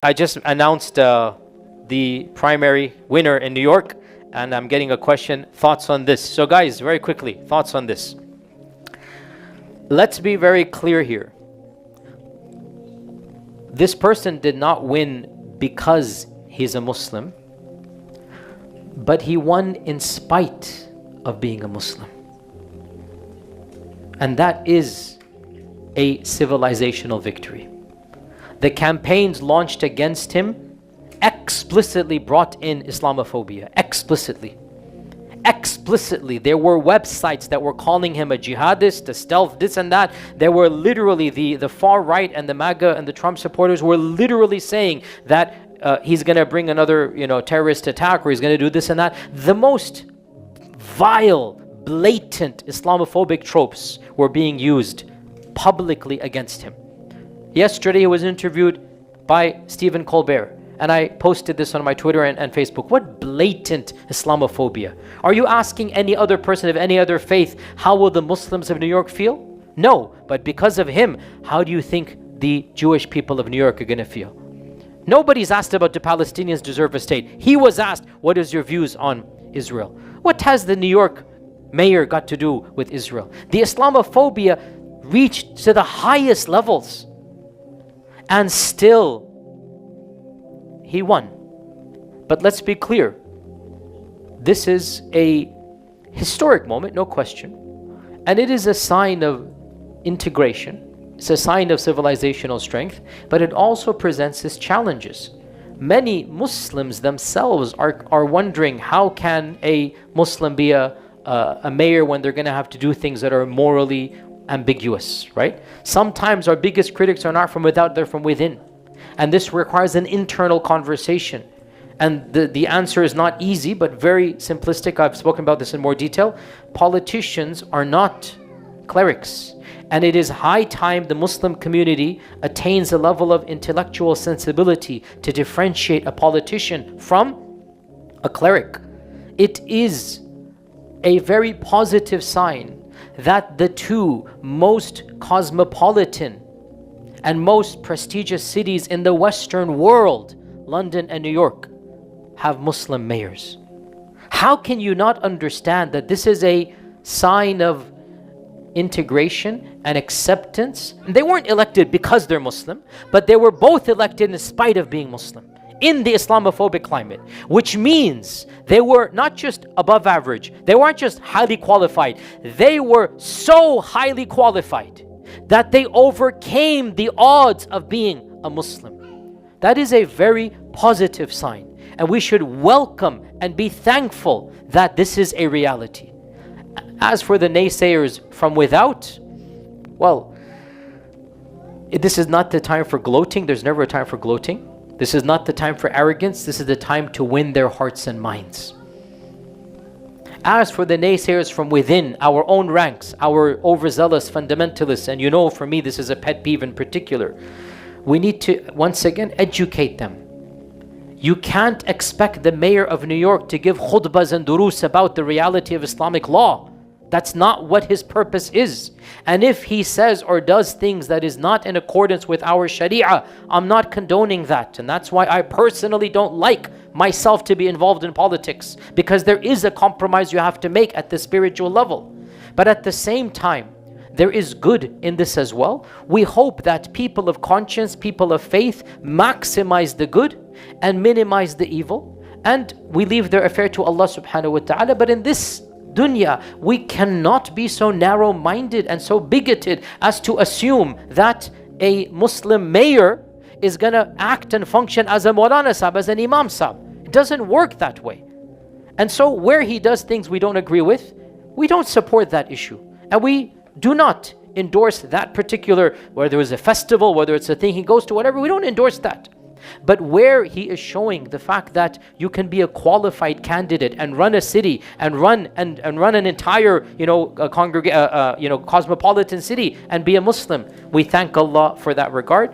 I just announced the primary winner in New York, and I'm getting a question. Thoughts on this? So guys, very quickly, thoughts on this. Let's be very clear here. This person did not win because he's a Muslim, but he won in spite of being a Muslim. And that is a civilizational victory. The campaigns launched against him explicitly brought in Islamophobia. Explicitly. There were websites that were calling him a jihadist, a stealth, this and that. There were literally the far right and the MAGA and the Trump supporters were literally saying that he's going to bring another terrorist attack, or he's going to do this and that. The most vile, blatant Islamophobic tropes were being used publicly against him. Yesterday he was interviewed by Stephen Colbert, and I posted this on my Twitter and Facebook. What blatant Islamophobia. Are you asking any other person of any other faith, how will the Muslims of New York feel? No, but because of him, how do you think the Jewish people of New York are going to feel? Nobody's asked about the Palestinians deserve a state. He was asked, what is your views on Israel? What has the New York mayor got to do with Israel? The Islamophobia reached to the highest levels, and still he won. But let's be clear, this is a historic moment, no question, and it is a sign of integration. It's a sign of civilizational strength, but it also presents its challenges. Many Muslims themselves are wondering, how can a Muslim be a mayor when they're going to have to do things that are morally ambiguous, right? Sometimes our biggest critics are not from without, they're from within. And this requires an internal conversation. And the answer is not easy, but very simplistic. I've spoken about this in more detail. Politicians are not clerics. And it is high time the Muslim community attains a level of intellectual sensibility to differentiate a politician from a cleric. It is a very positive sign that the two most cosmopolitan and most prestigious cities in the Western world, London and New York, have Muslim mayors. How can you not understand that this is a sign of integration and acceptance? They weren't elected because they're Muslim, but they were both elected in spite of being Muslim in the Islamophobic climate, which means they were not just above average, they weren't just highly qualified, they were so highly qualified that they overcame the odds of being a Muslim. That is a very positive sign, and we should welcome and be thankful that this is a reality. As for the naysayers from without, well, this is not the time for gloating. There's never a time for gloating. This is not the time for arrogance. This is the time to win their hearts and minds. As for the naysayers from within, our own ranks, our overzealous fundamentalists, and for me this is a pet peeve in particular, we need to once again educate them. You can't expect the mayor of New York to give khutbahs and durus about the reality of Islamic law. That's not what his purpose is. And if he says or does things that is not in accordance with our Sharia, I'm not condoning that. And that's why I personally don't like myself to be involved in politics, because there is a compromise you have to make at the spiritual level. But at the same time, there is good in this as well. We hope that people of conscience, people of faith, maximize the good and minimize the evil. And we leave their affair to Allah subhanahu wa ta'ala. But in this dunya, we cannot be so narrow-minded and so bigoted as to assume that a Muslim mayor is going to act and function as a Maulana Sahib, as an Imam Sahib. It doesn't work that way. And so where he does things we don't agree with, we don't support that issue. And we do not endorse that particular, whether it's a festival, whether it's a thing he goes to, whatever, we don't endorse that. But where he is showing the fact that you can be a qualified candidate and run a city and run an entire cosmopolitan city and be a Muslim, we thank Allah for that regard.